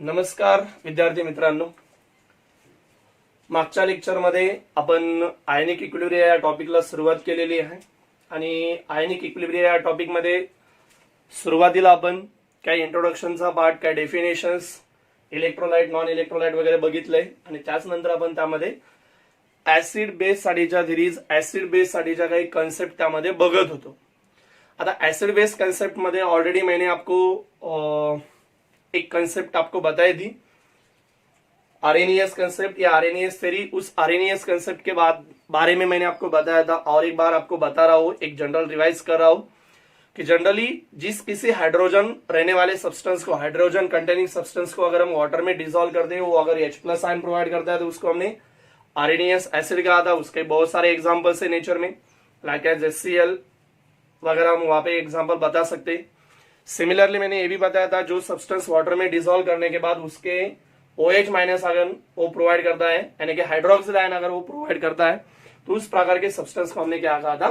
नमस्कार विद्यार्थी मित्रांनो, मागच्या लेक्चरमध्ये आपण आयनिक इक्विलिब्रिया या टॉपिकला सुरुवात केलेली आहे आणि आयनिक इक्विलिब्रिया या टॉपिकमध्ये सुरुवातीला आपण काही इंट्रोडक्शनचा पार्ट, काही डेफिनेशन्स, इलेक्ट्रोलाइट, नॉन इलेक्ट्रोलाइट वगैरे बघितलंय आणि त्याच नंतर आपण त्यामध्ये ऍसिड बेस साठीच्या थिरीज, ऍसिड बेस साठीच्या काही कन्सेप्ट त्यामध्ये बघत होतो। आता एसिड बेस कंसेप्ट में ऑलरेडी मैंने आपको एक कंसेप्ट आपको बताई थी, आरएनएस कंसेप्ट या आरएनएस थ्योरी। उस आरएनएस कंसेप्ट के बारे में मैंने आपको बताया था और एक बार आपको बता रहा हूं, एक जनरल रिवाइज कर रहा हूं कि जनरली जिस किसी हाइड्रोजन रहने वाले सब्सटेंस को, हाइड्रोजन कंटेनिंग सब्सटेंस को अगर हम वाटर में डिसॉल्व कर दें, वो अगर H+ आयन प्रोवाइड करता है तो उसको हमने आरएनएस एसिड कहा था। उसके बहुत सारे एग्जाम्पल्स है नेचर में, लाइक एज HCl वगैरह, हम वहां पे एग्जाम्पल बता सकते हैं। सिमिलरली मैंने ये भी बताया था, जो सब्सटेंस वाटर में डिसॉल्व करने के बाद उसके OH- अगर वो प्रोवाइड करता है, यानी कि हाइड्रोक्सिल आयन अगर वो प्रोवाइड करता है, तो उस प्रकार के सब्सटेंस को हमने क्या कहा था,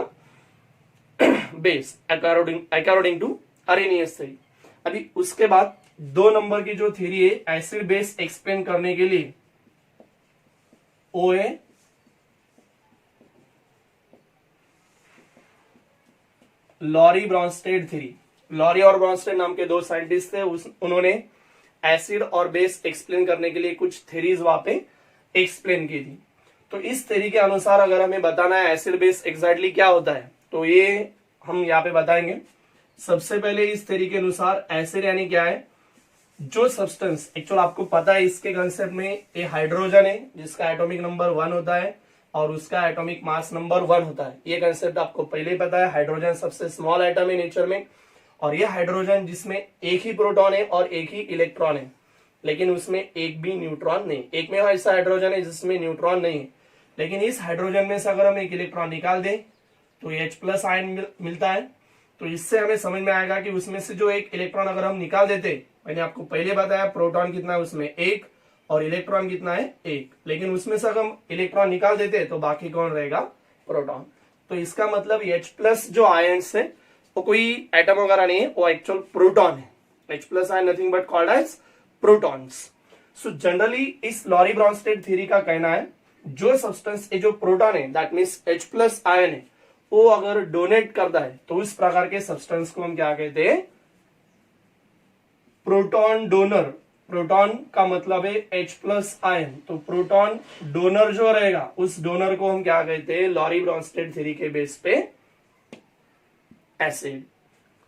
base, according to Arrhenius theory. अभी उसके बाद 2 नंबर की जो थ्योरी है एसिड बेस एक्सप्लेन करने के लिए, OA Lowry Bronsted theory. Lowry और ब्रॉन्स्टेड नाम के 2 साइंटिस्ट थे, उन्होंने एसिड और बेस एक्सप्लेन करने के लिए कुछ थ्योरीज वहां पे एक्सप्लेन की थी। तो इस थ्योरी के अनुसार अगर हमें बताना है एसिड बेस एग्जैक्टली क्या होता है, तो ये हम यहाँ पे बताएंगे। सबसे पहले इस थ्योरी के अनुसार एसिड यानी क्या है, जो सब्सटेंस, एक्चुअल आपको पता है इसके कंसेप्ट में, ये हाइड्रोजन है जिसका एटॉमिक नंबर 1 होता है और उसका एटॉमिक मास नंबर 1 होता है। ये कंसेप्ट आपको पहले ही पता है। हाइड्रोजन सबसे स्मॉल एटम है नेचर में, और ये हाइड्रोजन जिसमें एक ही प्रोटॉन है और एक ही इलेक्ट्रॉन है, लेकिन उसमें एक भी न्यूट्रॉन नहीं। एक में ऐसा हाइड्रोजन है जिसमें न्यूट्रॉन नहीं है, लेकिन इस हाइड्रोजन में से अगर हम एक इलेक्ट्रॉन निकाल दें तो H+ आयन मिलता है। तो इससे हमें समझ में आएगा कि उसमें से जो एक इलेक्ट्रॉन अगर हम निकाल देते, मैंने आपको पहले बताया प्रोटॉन कितना है उसमें 1 और इलेक्ट्रॉन कितना है 1, लेकिन उसमें से अगर हम इलेक्ट्रॉन निकाल देते तो बाकी कौन रहेगा, प्रोटॉन। तो इसका मतलब H+ जो आयन्स है वो कोई एटम वगैरह नहीं है, वो एक्चुअल प्रोटॉन है। H+ ion nothing but called as protons. So generally इस लॉरी ब्रॉन्स्टेड थ्योरी का कहना है, जो सब्सटेंस जो प्रोटॉन है, दैट मीन्स H+ आयन है, वो अगर डोनेट करता है तो उस प्रकार के सब्सटेंस को हम क्या कहते हैं, प्रोटॉन डोनर। प्रोटॉन का मतलब है H+ आयन, तो प्रोटॉन डोनर जो रहेगा उस डोनर को हम क्या कहते हैं, लॉरी ब्रॉन्स्टेड थ्योरी के बेस पे एसिड।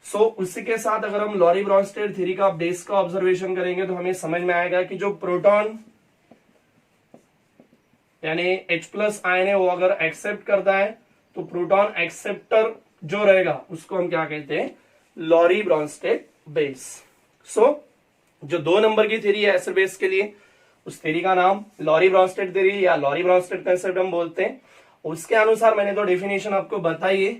सो उसी के साथ अगर हम लॉरी ब्रॉन्स्टेड थ्योरी का बेस का ऑब्जर्वेशन करेंगे तो हमें समझ में आएगा कि जो प्रोटॉन यानी H+ आयन है वो अगर एक्सेप्ट करता है तो प्रोटॉन एक्सेप्टर जो रहेगा उसको हम क्या कहते हैं, लॉरी ब्रॉन्स्टेड बेस। सो जो 2 नंबर की थ्योरी है एसिड बेस के लिए, उस थ्योरी का नाम लॉरी ब्रॉन्स्टेड थ्योरी या लॉरी ब्रॉन्स्टेड कंसेप्ट हम बोलते हैं। उसके अनुसार मैंने तो डेफिनेशन आपको बताई है,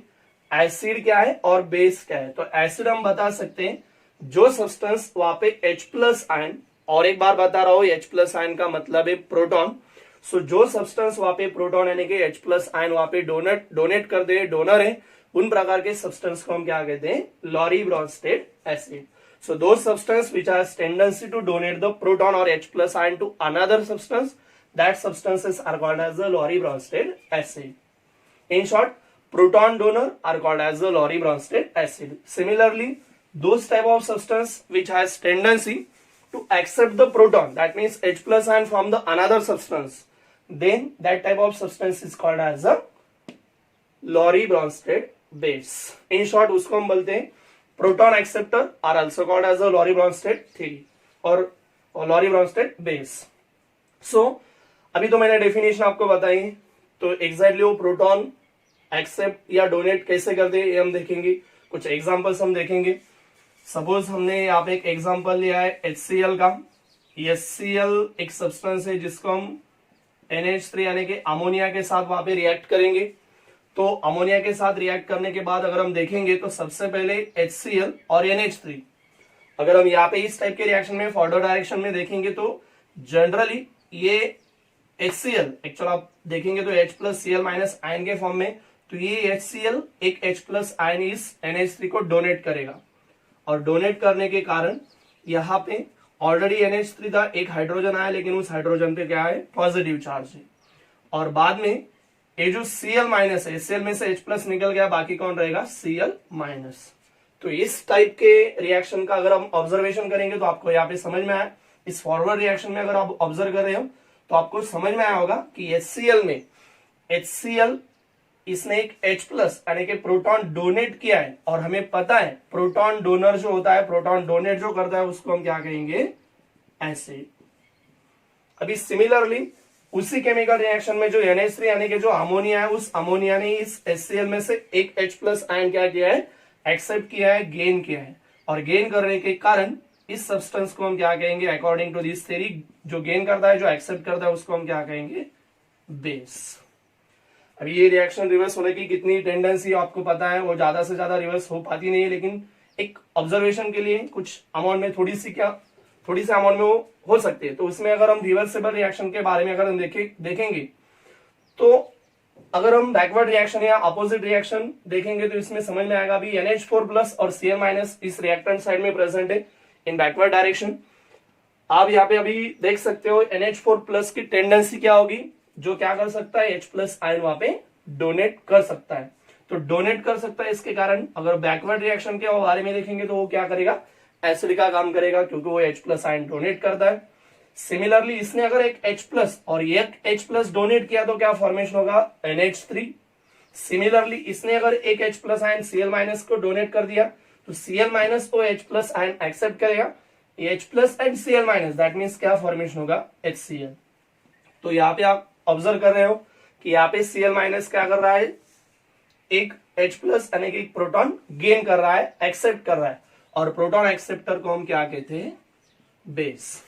एसिड क्या है और बेस क्या है। तो एसिड हम बता सकते हैं जो सब्सटेंस वहां पे H+ आयन, और एक बार बता रहा हूं H+ आयन का मतलब है प्रोटॉन। सो जो सब्सटेंस वहां पे प्रोटॉन यानी कि H+ आयन वहां पे डोनेट कर दे, डोनर है, उन प्रकार के सब्सटेंस को हम क्या कहते हैं, Lowry Bronsted acid. So those substance which has tendency to donate the proton or H+ ion to another substance, that substances are called as the Lorry Bronsted acid. In short, proton donor are called as the Lorry Bronsted acid. Similarly, those type of substance which has tendency to accept the proton, that means H+ ion from the another substance, then that type of substance is called as a Lorry Bronsted base. In short, उसको हम बोलते हैं proton acceptor, are also called as a Lowry Bronsted theory और Lowry Bronsted base. So अभी तो मैंने definition आपको बताई, तो एग्जैक्टली वो प्रोटॉन एक्सेप्ट या डोनेट कैसे करते हैं ये हम देखेंगे, कुछ एग्जांपल्स हम देखेंगे। सपोज हमने यहाँ पे एक एग्जांपल लिया है HCl का। HCl एक सब्सटेंस है जिसको हम NH3 यानी कि अमोनिया के साथ वहां पे रिएक्ट करेंगे। तो अमोनिया के साथ रिएक्ट करने के बाद अगर हम देखेंगे तो सबसे पहले HCl और NH3, अगर हम यहाँ पे इस टाइप के रिएक्शन में फॉरवर्ड डायरेक्शन में देखेंगे तो जनरली ये HCl, एक्चुअल आप देखेंगे तो H+Cl- आयन के फॉर्म में, तो ये HCl एक H+ आयन इस NH3 को डोनेट करेगा, और डोनेट करने के कारण यहाँ पे ऑलरेडी NH3 था, एक हाइड्रोजन आया, लेकिन उस हाइड्रोजन पे क्या है, पॉजिटिव चार्ज है। और बाद में ये जो Cl माइनस है, Cl में से H प्लस निकल गया, बाकी कौन रहेगा, Cl माइनस। तो इस टाइप के रिएक्शन का अगर हम ऑब्जर्वेशन करेंगे तो आपको यहाँ पे समझ में आया। इस फॉरवर्ड रिएक्शन में अगर आप ऑब्जर्व कर रहे हो तो आपको समझ में आया होगा कि HCl में HCl इसने एक H प्लस यानी कि प्रोटॉन डोनेट किया है, और हमें पता है प्रोटॉन डोनर जो होता है, प्रोटॉन डोनेट जो करता है उसको हम क्या कहेंगे, एसिड। अभी सिमिलरली उसी केमिकल रिएक्शन में जो NH3 यानी कि जो अमोनिया है, उस अमोनिया ने इस HCl में से एक H प्लस आयन क्या किया है, एक्सेप्ट किया है, गेन किया है। और गेन करने के कारण इस सब्सटेंस को हम क्या कहेंगे, अकॉर्डिंग टू दिस थ्योरी, जो गेन करता है, जो एक्सेप्ट करता है, उसको हम क्या कहेंगे, बेस। अभी ये रिएक्शन रिवर्स होने की कितनी टेंडेंसी आपको पता है, वो ज्यादा से ज्यादा रिवर्स हो पाती नहीं है, लेकिन एक ऑब्जर्वेशन के लिए कुछ अमाउंट में थोड़ी सी अमाउंट में वो हो सकती है। तो उसमें अगर हम रिवर्सेबल रिएक्शन के बारे में अगर हम देखेंगे तो अगर हम बैकवर्ड रिएक्शन या अपोजिट रिएक्शन देखेंगे तो इसमें समझ में आएगा। अभी NH4 प्लस और Cl माइनस इस रिएक्टेंट साइड में प्रेजेंट है इन बैकवर्ड डायरेक्शन। आप यहाँ पे अभी देख सकते हो NH4 प्लस की टेंडेंसी क्या होगी, जो क्या कर सकता है, H प्लस आयन वहां पे डोनेट कर सकता है। तो डोनेट कर सकता है, इसके कारण अगर बैकवर्ड रिएक्शन के बारे में देखेंगे तो वो क्या करेगा, एसिड का काम करेगा, क्योंकि वो H प्लस आयन डोनेट करता है। सिमिलरली इसने अगर एक H प्लस और एक H प्लस डोनेट किया तो क्या फॉर्मेशन होगा, NH3। सिमिलरली इसने अगर एक H plus ion Cl minus को डोनेट कर दिया तो Cl माइनस को H प्लस आयन एक्सेप्ट करेगा, H plus and Cl minus, that means क्या फॉर्मेशन होगा, HCl। तो यहाँ पे आप ऑब्जर्व कर रहे हो कि यहाँ पे Cl माइनस क्या कर रहा है, एक H प्लस यानी कि प्रोटॉन गेन कर रहा है, एक्सेप्ट कर रहा है, और प्रोटॉन एक्सेप्टर को हम क्या कहते हैं, बेस।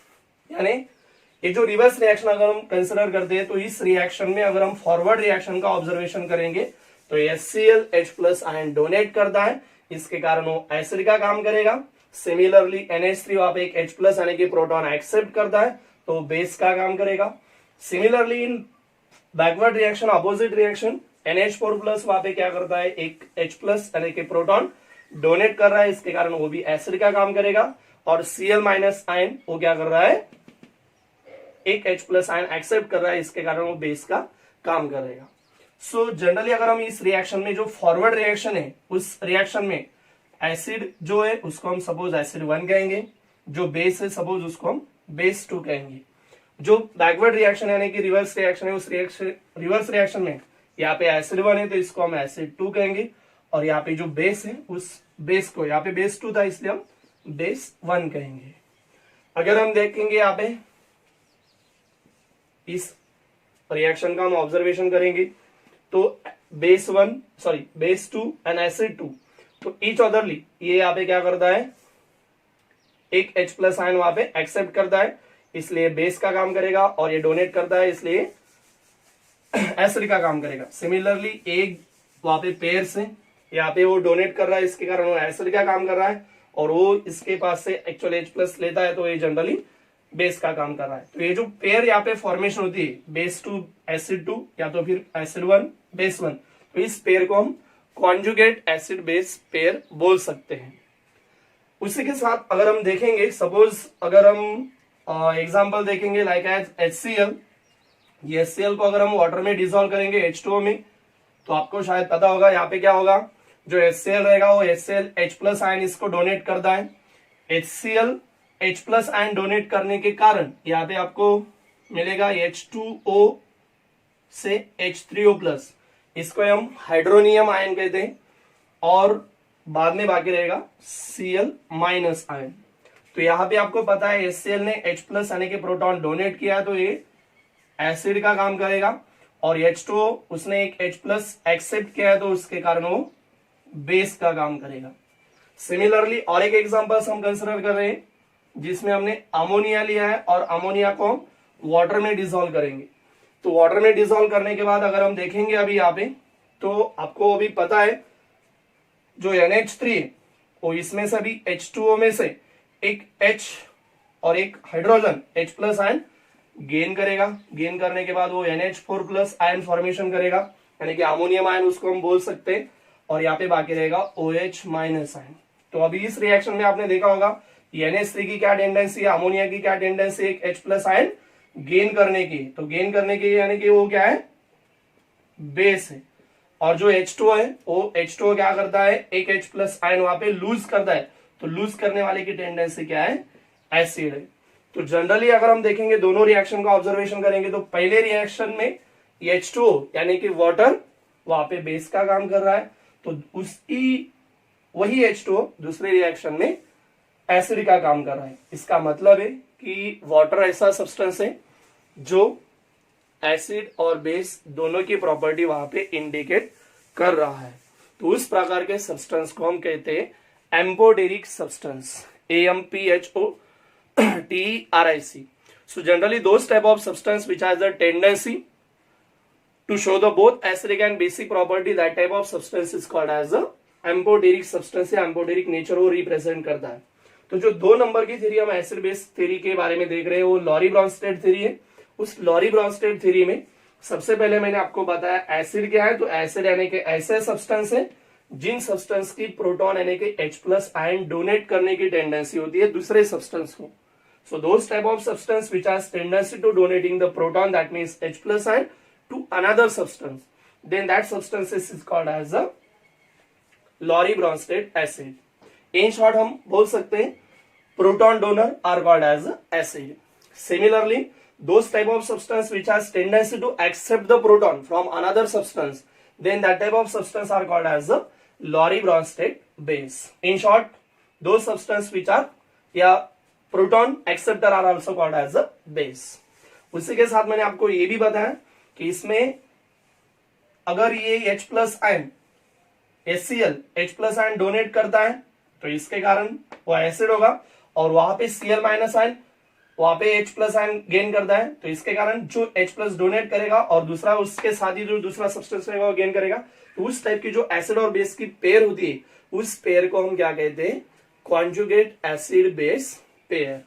यानी ये जो रिवर्स रिएक्शन अगर हम कंसिडर करते हैं तो इस रिएक्शन में अगर हम फॉरवर्ड रिएक्शन का ऑब्जर्वेशन करेंगे तो HCl H plus ion donate करता है, इसके कारण वो एसिड का काम करेगा। सिमिलरली NH3 वहां पे एक H प्लस यानी कि प्रोटॉन एक्सेप्ट करता है तो बेस का काम करेगा। Similarly in backward reaction opposite reaction NH4 plus वहां पे क्या करता है, एक H प्लस यानी कि प्रोटॉन डोनेट कर रहा है, इसके कारण वो भी एसिड का काम करेगा। और Cl माइनस आयन वो क्या कर रहा है, एक H प्लस आयन एक्सेप्ट कर रहा है, इसके कारण वो बेस का काम करेगा। सो जनरली अगर हम इस रिएक्शन में जो फॉरवर्ड रिएक्शन है उस रिएक्शन में एसिड जो है उसको हम सपोज एसिड 1 कहेंगे, जो बेस है सपोज उसको हम बेस 2 कहेंगे। जो बैकवर्ड रिएक्शन यानी कि रिवर्स रिएक्शन है, उस रिवर्स रिएक्शन में यहाँ पे एसिड 1 है तो इसको हम एसिड 2 कहेंगे, और यहाँ पे जो बेस है उस बेस को, यहाँ पे बेस 2 था इसलिए हम बेस 1 कहेंगे। अगर हम देखेंगे यहाँ पे इस रिएक्शन का हम ऑब्जर्वेशन करेंगे तो बेस 2 एंड एसिड 2, तो ईच अदरली ये यहाँ पे क्या करता है, एक H प्लस आयन वहां पे एक्सेप्ट करता है, इसलिए बेस का काम करेगा, और ये डोनेट करता है इसलिए एसिड का काम करेगा। सिमिलरली एक वहां पे पेयर से यहाँ पे वो डोनेट कर रहा है, इसके कारण वो एसिड का काम कर रहा है, और वो इसके पास से एक्चुअल H प्लस लेता है तो ये जनरली बेस का काम कर रहा है। तो ये जो पेयर यहाँ पे फॉर्मेशन होती है बेस 2 एसिड 2 या तो फिर एसिड 1 बेस 1, तो इस पेयर को हम कॉन्जुगेट एसिड बेस पेयर बोल सकते हैं। उसी के साथ अगर हम देखेंगे, सपोज अगर हम एग्जांपल देखेंगे लाइक एज HCl, ये HCl को अगर हम वाटर में डिसॉल्व करेंगे H2O में, तो आपको शायद पता होगा यहाँ पे क्या होगा, जो HCl रहेगा वो HCl H प्लस आयन इसको डोनेट करता है। HCl H plus ion donate करने के कारण यहाँ पे आपको मिलेगा H2O से H3O प्लस, इसको हम हाइड्रोनियम आयन कहते हैं, और बाद में बाकी रहेगा Cl माइनस आयन। तो यहाँ पे आपको पता है HCl ने H प्लस यानी कि प्रोटॉन डोनेट किया है तो ये एसिड का काम करेगा, और H2O उसने एक H प्लस एक्सेप्ट किया है तो उसके कारण वो बेस का काम करेगा। सिमिलरली और एक एग्जांपल्स हम कंसिडर कर रहे हैं जिसमें हमने अमोनिया लिया है, और अमोनिया को हम वाटर में डिसॉल्व करेंगे। तो वाटर में डिसॉल्व करने के बाद अगर हम देखेंगे अभी यहाँ पे, तो आपको अभी पता है जो NH3 है वो इसमें से अभी H2O में से एक H और एक hydrogen H plus ion gain करेगा। गेन करने के बाद वो NH4 प्लस आयन फॉर्मेशन करेगा, यानी कि अमोनियम आयन उसको हम बोल सकते हैं, और यहाँ पे बाकी रहेगा OH माइनस आयन। तो अभी इस रिएक्शन में आपने देखा होगा NH3 की क्या टेंडेंसी है, अमोनिया की क्या टेंडेंसी है, एक H प्लस आयन गेन करने की। तो गेन करने की यानी कि वो क्या है, बेस है। और जो H2 है वो H2 क्या करता है, एक H प्लस आयन वहां पे लूज करता है। तो लूज करने वाले की टेंडेंसी क्या है, एसिड है। तो जनरली अगर हम देखेंगे दोनों रिएक्शन का ऑब्जर्वेशन करेंगे तो पहले रिएक्शन में H2 यानी कि वाटर वहां पे बेस का काम कर रहा है, तो उसकी वही H2 दूसरे रिएक्शन में एसिड का काम कर रहा है। इसका मतलब है कि वाटर ऐसा सब्सटेंस है जो एसिड और बेस दोनों की प्रॉपर्टी वहां पे इंडिकेट कर रहा है। तो उस प्रकार के सब्सटेंस को हम कहते हैं amphoteric substance, AMPHOTERIC। So generally those type of substance which has the tendency to show the both acidic and basic property, that type of substance is called as a amphoteric substance या amphoteric nature वो represent करता है। तो जो 2 number की theory हम acid base theory के बारे में देख रहे हैं वो लॉरी ब्रॉन्स्टेड थ्योरी है। उस लॉरी ब्रॉन्स्टेड थ्योरी में सबसे पहले मैंने आपको बताया एसिड क्या है। तो एसिड यानी कि ऐसे सब्सटेंस है जिन सब्सटेंस की प्रोटॉन यानी कि H प्लस आयन डोनेट करने की टेंडेंसी होती है दूसरे सब्सटेंस को। So those type of substance which has tendency to donating the proton, that means H plus ion to another substance, then that substance is called as a Lowry Bronsted acid. In short हम बोल सकते हैं proton donor are called as acid. Similarly those type of substance which has tendency to accept the proton from another substance, then that type of substance are called as the Lowry Bronsted base. In short, those substance which are proton acceptor are also called as the base. उसी के साथ मैंने आपको ये भी बताया कि इसमें अगर ये H plus ion HCl H plus ion donate करता है तो इसके कारण वो एसिड होगा, और वहां पे Cl माइनस आयन वहां पे H प्लस आयन गेन करता है तो इसके कारण जो H प्लस डोनेट करेगा और दूसरा उसके साथ ही जो दूसरा सब्सटेंस रहेगा वो गेन करेगा। तो उस टाइप की जो एसिड और बेस की पेयर होती है उस पेयर को हम क्या कहते हैं, conjugate acid base pair.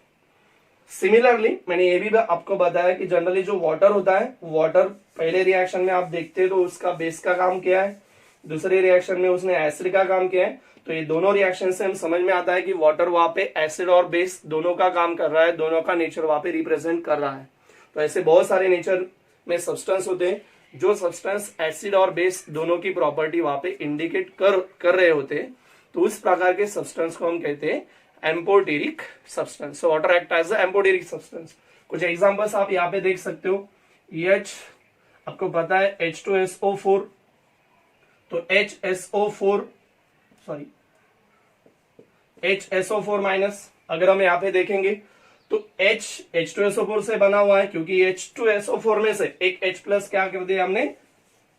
Similarly मैंने ये भी आपको बताया कि जनरली जो वाटर होता है, वाटर पहले रिएक्शन में आप देखते हैं तो उसका बेस का काम किया है, दूसरे रिएक्शन में उसने एसिड का काम किया है। तो ये दोनों रिएक्शन से हम समझ में आता है कि वाटर वहां पे एसिड और बेस दोनों का काम कर रहा है, दोनों का नेचर वहां पे रिप्रेजेंट कर रहा है। तो ऐसे बहुत सारे नेचर में सब्सटेंस होते हैं जो सब्सटेंस एसिड और बेस दोनों की प्रॉपर्टी वहां पे इंडिकेट कर रहे होते हैं। तो उस प्रकार के सब्सटेंस को हम कहते हैं amphoteric substance. So water act as amphoteric substance. कुछ एग्जांपल्स आप यहाँ पे देख सकते हो। H आपको पता है H2SO4, तो HSO4 माइनस अगर हम यहाँ पे देखेंगे तो H2SO4 से बना हुआ है, क्योंकि H2SO4 में से एक H प्लस क्या कर दिया हमने,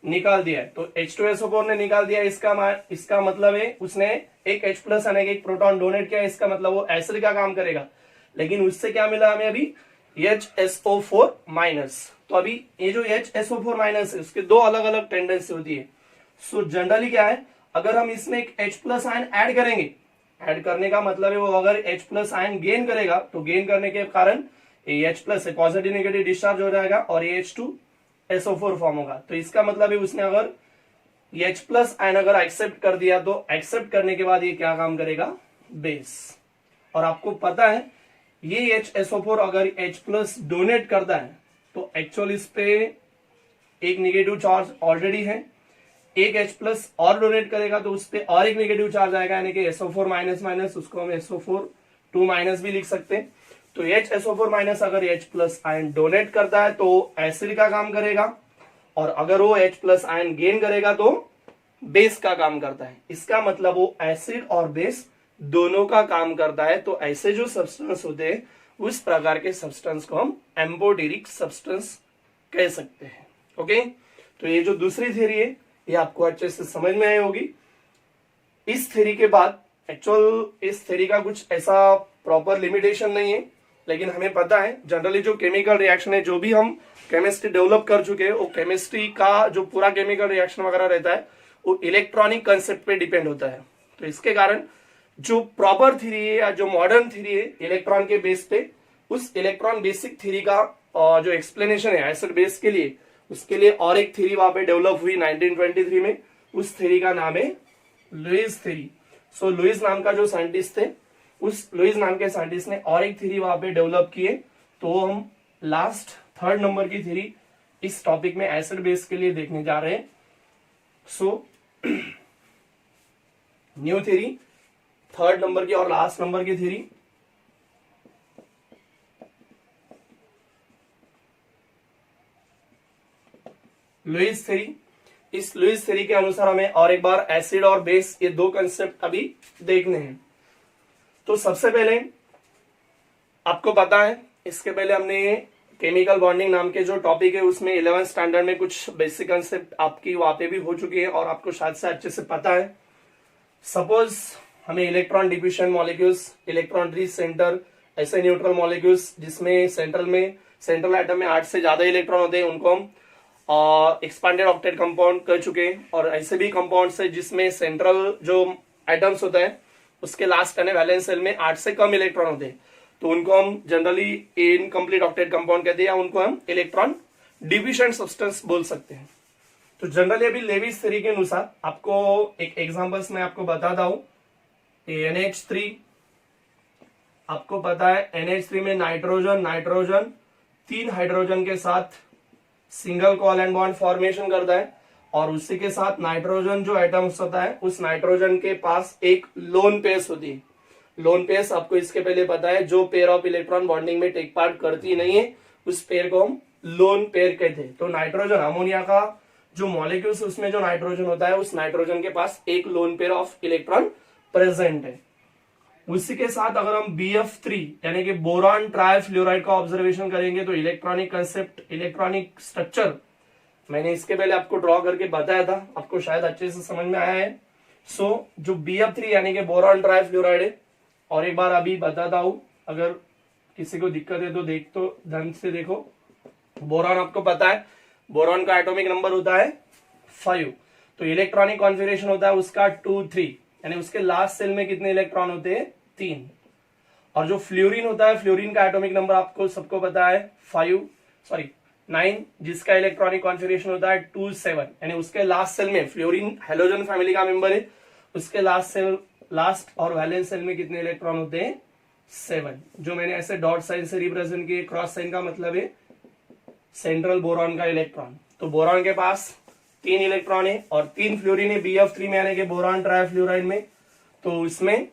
निकाल दिया है। तो H2SO4 ने निकाल दिया, इसका मतलब है उसने एक H प्लस यानी कि एक प्रोटॉन डोनेट किया, इसका मतलब वो एसिड का काम करेगा। लेकिन उससे क्या मिला हमें अभी, HSO4 माइनस। तो अभी ये जो HSO4 माइनस है उसके दो अलग अलग टेंडेंसी होती है। सो जनरली क्या है, अगर हम इसमें एक H प्लस आयन ऐड करेंगे, ऐड करने का मतलब है वो अगर H प्लस आयन गेन करेगा तो गेन करने के कारण ये H प्लस से पॉजिटिव नेगेटिव डिस्चार्ज हो जाएगा और ये H2SO4 फॉर्म होगा। तो इसका मतलब है उसने अगर H प्लस आयन अगर एक्सेप्ट कर दिया तो एक्सेप्ट करने के बाद ये क्या काम करेगा, बेस। और आपको पता है ये HSO4 अगर H प्लस डोनेट करता है तो एक्चुअल इस पे एक नेगेटिव चार्ज ऑलरेडी है, एक H प्लस और डोनेट करेगा तो उस पर और एक नेगेटिव चार्ज आएगा, यानी कि SO4 माइनस माइनस, उसको हम SO4 2 माइनस भी लिख सकते हैं। तो HSO4 माइनस अगर H प्लस आयन डोनेट करता है तो एसिड का काम करेगा, और अगर वो H प्लस आयन गेन करेगा तो बेस का काम करता है। इसका मतलब वो एसिड और बेस दोनों का काम करता है। तो ऐसे जो सब्सटेंस होते हैं उस प्रकार के सब्सटेंस को हम एम्पोटेरिक सब्सटेंस कह सकते हैं। ओके, तो ये जो दूसरी थ्योरी है ये आपको अच्छे से समझ में आई होगी। इस थ्योरी के बाद एक्चुअल इस थ्योरी का कुछ ऐसा प्रॉपर लिमिटेशन नहीं है, लेकिन हमें पता है जनरली जो केमिकल रिएक्शन है, जो भी हम केमिस्ट्री डेवलप कर चुके हैं, वो केमिस्ट्री का जो पूरा केमिकल रिएक्शन वगैरह रहता है वो इलेक्ट्रॉनिक कंसेप्ट पे डिपेंड होता है। तो इसके कारण जो प्रॉपर थ्योरी है या जो मॉडर्न थ्योरी है इलेक्ट्रॉन के बेस पे, उस इलेक्ट्रॉन बेसिक थ्योरी का जो एक्सप्लेनेशन है एसिड बेस के लिए, उसके लिए और एक थ्योरी वहां पे डेवलप हुई 1923 में। उस थ्योरी का नाम है लुईस थ्योरी। सो लुईस नाम का जो साइंटिस्ट थे उस लुईस नाम के साइंटिस्ट ने और एक थ्योरी वहां पे डेवलप किए। तो हम लास्ट 3rd नंबर की थ्योरी इस टॉपिक में एसिड बेस के लिए देखने जा रहे हैं। So new theory 3rd number की और लास्ट नंबर की थ्योरी, लुईस थ्योरी। इस लुईस थ्योरी के अनुसार हमें और एक बार एसिड और बेस ये दो कंसेप्ट अभी देखने हैं। तो सबसे पहले आपको पता है, इसके पहले हमने केमिकल बॉन्डिंग नाम के जो टॉपिक है उसमें 11th स्टैंडर्ड में कुछ बेसिक कंसेप्ट आपकी वहां पे भी हो चुकी है और आपको शायद से अच्छे से पता है। सपोज हमें electron diffusion molecules, electron rich centre, ऐसे न्यूट्रल मॉलिक्यूल्स जिसमें सेंट्रल एटम में 8 से ज्यादा इलेक्ट्रॉन होते हैं, उनको हम एक्सपांडेड ऑक्टेट कंपाउंड कर चुके हैं। और ऐसे भी कंपाउंड्स है जिसमें सेंट्रल जो एटम्स होता है उसके लास्ट यानी वैलेंस शेल में 8 से कम इलेक्ट्रॉन होते हैं, तो उनको हम जनरली इनकम्प्लीट ऑक्टेट कंपाउंड कहते हैं, या उनको हम इलेक्ट्रॉन डिफिशिएंट सब्सटेंस बोल सकते हैं। तो जनरली अभी लेविस थ्योरी के अनुसार आपको एक एग्जांपल्स मैं आपको बताता हूं। NH3, आपको पता है NH3 में नाइट्रोजन 3 हाइड्रोजन के साथ सिंगल कोवेलेंट बॉन्ड फॉर्मेशन करता है, और उसी के साथ नाइट्रोजन जो एटम्स होता है उस नाइट्रोजन के पास एक लोन पेयर्स होती है। लोन पेयर्स आपको इसके पहले पता है, जो पेयर ऑफ इलेक्ट्रॉन बॉन्डिंग में टेक पार्ट करती नहीं है उस पेयर को हम लोन पेयर कहते हैं। तो नाइट्रोजन अमोनिया का जो मॉलिक्यूल्स उसमें जो नाइट्रोजन होता है उस नाइट्रोजन के पास एक lone pair of electron present है। उसी के साथ अगर हम BF3 यानी कि बोरॉन ट्राइफ्लोराइड का ऑब्जर्वेशन करेंगे तो इलेक्ट्रॉनिक कंसेप्ट, इलेक्ट्रॉनिक स्ट्रक्चर मैंने इसके पहले आपको ड्रॉ करके बताया था, आपको शायद अच्छे से समझ में आया है। सो जो BF3 यानी कि बोरॉन ट्राइफ्लोराइड है, और एक बार अभी बताता हूं, अगर किसी को दिक्कत है तो ध्यान से देखो। बोरॉन आपको पता है, बोरॉन का एटॉमिक नंबर होता है 5, तो इलेक्ट्रॉनिक कॉन्फिगरेशन होता है उसका 2 3, यानी उसके लास्ट सेल में कितने इलेक्ट्रॉन होते हैं 3। और जो फ्लोरीन होता है, फ्लोरीन का एटॉमिक नंबर आपको सबको पता है 9, जिसका इलेक्ट्रॉनिक कॉन्फिगरेशन होता है 2 7, यानी उसके लास्ट सेल में, फ्लोरीन हेलोजन फैमिली का मेंबर है, उसके लास्ट और वैलेंस सेल में कितने इलेक्ट्रॉन होते हैं 7, जो मैंने ऐसे डॉट साइन से रिप्रेजेंट किए। क्रॉस साइन का मतलब है सेंट्रल बोरॉन का इलेक्ट्रॉन। तो बोरॉन के पास 3 इलेक्ट्रॉन है और 3 फ्लोरीन है BF3 में यानी कि बोरॉन ट्राइफ्लोराइड में। तो इसमें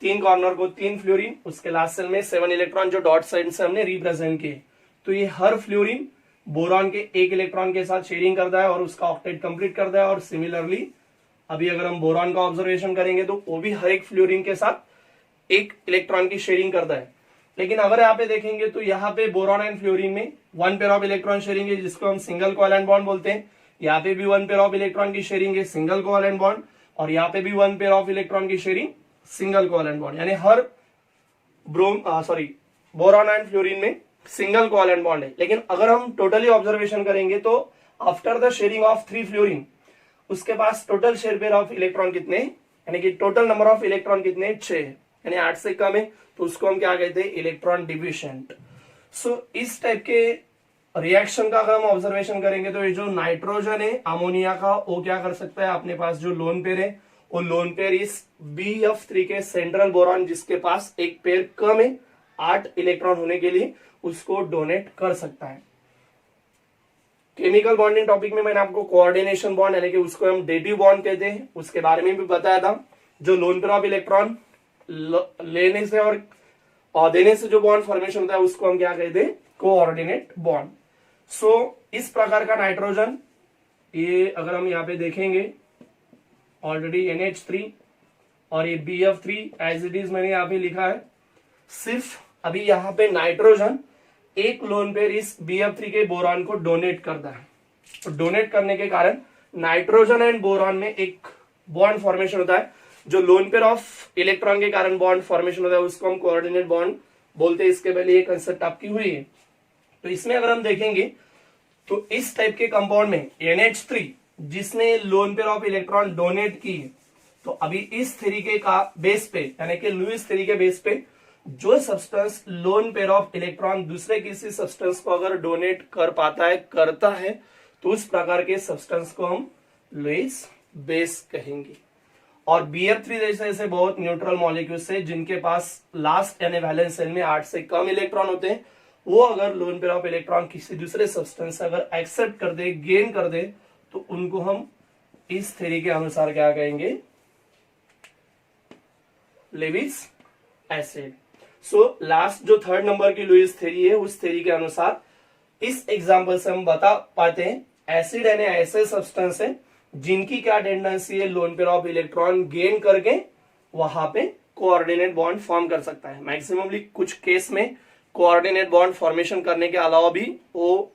3 कॉर्नर को 3 फ्लोरीन, उसके लास्ट सेल में 7 इलेक्ट्रॉन जो डॉट साइड से हमने रिप्रेजेंट किए। तो ये हर फ्लोरीन बोरॉन के 1 इलेक्ट्रॉन के साथ शेयरिंग करता है और उसका ऑक्टेट कंप्लीट करता है। और सिमिलरली अभी अगर हम बोरॉन का ऑब्जर्वेशन करेंगे तो वो भी हर एक फ्लोरीन के साथ 1 इलेक्ट्रॉन की शेयरिंग करता है। लेकिन अगर यहाँ पे देखेंगे तो यहाँ पे बोरॉन एंड फ्लोरीन में 1 पेयर ऑफ इलेक्ट्रॉन शेयरिंग है जिसको हम सिंगल कोवेलेंट बॉन्ड बोलते हैं। यहाँ पे भी 1 पेयर ऑफ इलेक्ट्रॉन की शेयरिंग है, सिंगल कोवेलेंट बॉन्ड, और यहाँ पे भी 1 पेयर ऑफ इलेक्ट्रॉन की शेयरिंग, सिंगल कोवेलेंट बॉन्ड, यानी हर बोरॉन एंड फ्लोरीन में सिंगल कोवेलेंट बॉन्ड है। लेकिन अगर हम टोटली ऑब्जर्वेशन करेंगे तो after the sharing of 3 fluorine उसके पास total share pair of electron कितने, यानी कि टोटल नंबर ऑफ इलेक्ट्रॉन कितने 6, यानी 8 से कम है, तो उसको हम क्या कहते हैं इलेक्ट्रॉन डिफिशिएंट। सो इस टाइप के रिएक्शन का अगर हम ऑब्जर्वेशन करेंगे तो ये जो नाइट्रोजन है अमोनिया का, वो क्या कर सकता है, अपने पास जो लोन पेयर है वो लोन पेयर इस BF3 के सेंट्रल बोरॉन जिसके पास एक पेयर कम है 8 इलेक्ट्रॉन होने के लिए, उसको डोनेट कर सकता है। केमिकल बॉन्डिंग टॉपिक में मैंने आपको कोऑर्डिनेशन बॉन्ड यानी कि उसको हम डेटिव बॉन्ड कहते हैं उसके बारे में भी बताया था। जो लोन पेयर ऑफ इलेक्ट्रॉन लेने से और देने से जो बॉन्ड फॉर्मेशन होता है उसको हम क्या कहते हैं कोऑर्डिनेट बॉन्ड। सो इस प्रकार का नाइट्रोजन, ये अगर हम यहाँ पे देखेंगे ऑलरेडी NH3 और ये BF3 एज इट इज मैंने यहाँ पे लिखा है। सिर्फ अभी यहाँ पे नाइट्रोजन एक लोन पेयर इस BF3 के बोरॉन को डोनेट करता है। तो डोनेट करने के कारण नाइट्रोजन एंड बोरॉन में एक बॉन्ड फॉर्मेशन होता है, जो लोन पेयर ऑफ इलेक्ट्रॉन के कारण बॉन्ड फॉर्मेशन होता है उसको हम कोऑर्डिनेट बॉन्ड बोलते हैं। इसके पहले ये कंसेप्ट आपकी हुई है। तो इसमें अगर हम देखेंगे तो इस टाइप के कंपाउंड में NH3 जिसने lone pair of electron donate की, तो अभी इस थ्योरी के का बेस पे यानी कि लुईस थ्योरी के बेस पे जो substance lone pair of electron दूसरे किसी सब्सटेंस को अगर डोनेट कर पाता है, करता है, तो उस प्रकार के सब्सटेंस को हम लुईस बेस कहेंगे। और BF3 जैसे ऐसे बहुत न्यूट्रल मॉलिक्यूल्स है जिनके पास लास्ट यानी वैलेंस शेल में 8 से कम इलेक्ट्रॉन होते हैं, वो अगर लोन पेयर ऑफ इलेक्ट्रॉन किसी दूसरे सब्सटेंस से अगर एक्सेप्ट कर दे, गेन कर दे, तो उनको हम इस थ्योरी के अनुसार क्या कहेंगे, लेविस एसिड। सो लास्ट जो थर्ड नंबर की लुईस थ्योरी है, उस थ्योरी के अनुसार इस एग्जांपल से हम बता पाते हैं एसिड यानी ऐसे सब्सटेंस है जिनकी क्या टेंडेंसी है, lone pair of electron gain करके वहां पे कोऑर्डिनेट बॉन्ड फॉर्म कर सकता है। मैक्सिममली कुछ केस में कोऑर्डिनेट बॉन्ड फॉर्मेशन करने के अलावा भी वो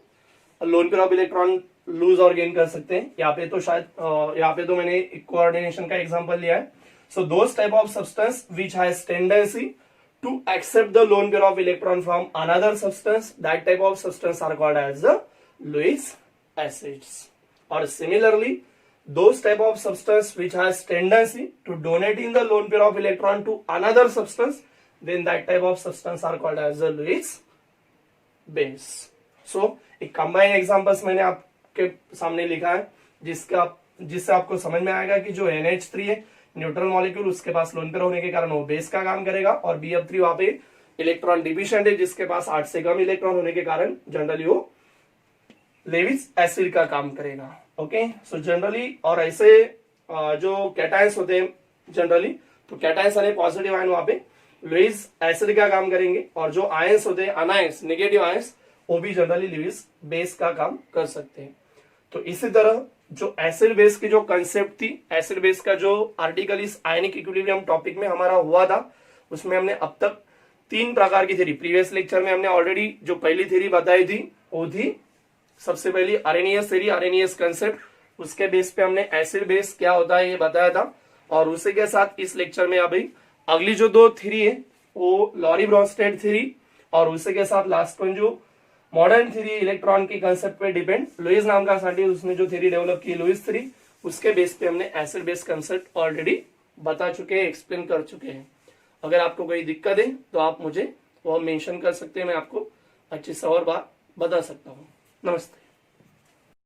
lone pair of electron lose और गेन कर सकते हैं। यहाँ पे तो शायद यहाँ पे तो मैंने कोऑर्डिनेशन का एग्जांपल लिया है। So those type of substance which has tendency to accept the lone pair of electron from another substance, that type of substance are called as the Lewis acids. Or similarly, those type of substance which has tendency to donating the lone pair of electron to another substance, then that type of substance are called as the Lewis base. So एक combined examples मैंने आपके सामने लिखा है जिससे आपको समझ में आएगा कि जो NH3 है न्यूट्रल मॉलिक्यूल, उसके पास लोन पेयर होने के कारण वो बेस का काम करेगा, और BF3 वहां पे इलेक्ट्रॉन डिफिशिएंट है जिसके पास 8 से कम इलेक्ट्रॉन होने के कारण जनरली वो लेविस एसिड का काम करेगा। ओके, सो जनरली और ऐसे जो कैटायंस होते हैं जनरली, तो कैटायंस यानी पॉजिटिव आयन वहां पे लेविस एसिड का काम करेंगे, और जो आयंस होते हैं अनायंस नेगेटिव आयंस, वो भी जनरली लेविस बेस का काम कर सकते हैं। तो इसी तरह जो एसिड बेस की जो कंसेप्ट थी, एसिड बेस का जो आर्टिकल इस आयनिक इक्विलिब्रियम टॉपिक में हमारा हुआ था, उसमें हमने अब तक 3 प्रकार की थ्योरी, प्रीवियस लेक्चर में हमने ऑलरेडी जो पहली थ्योरी बताई थी वो थी सबसे पहली अरेनियस थ्योरी, अरेनियस कंसेप्ट, उसके बेस पे हमने एसिड बेस क्या होता है ये बताया था। और उसी के साथ इस लेक्चर में अभी अगली जो 2 थ्योरी है वो लॉरी ब्रॉन्स्टेड थ्योरी, और उसी के साथ लास्ट वन जो मॉडर्न थ्योरी इलेक्ट्रॉन के कंसेप्ट पे डिपेंड, लुईस नाम का साइंटिस्ट उसने जो थ्योरी डेवलप की लुईस थ्योरी, उसके बेस पे हमने एसिड बेस कंसेप्ट ऑलरेडी बता चुके हैं, एक्सप्लेन कर चुके हैं। अगर आपको कोई दिक्कत है तो आप मुझे वो मेंशन कर सकते हैं, मैं आपको अच्छी से और बात बता सकता हूँ। नमस्ते।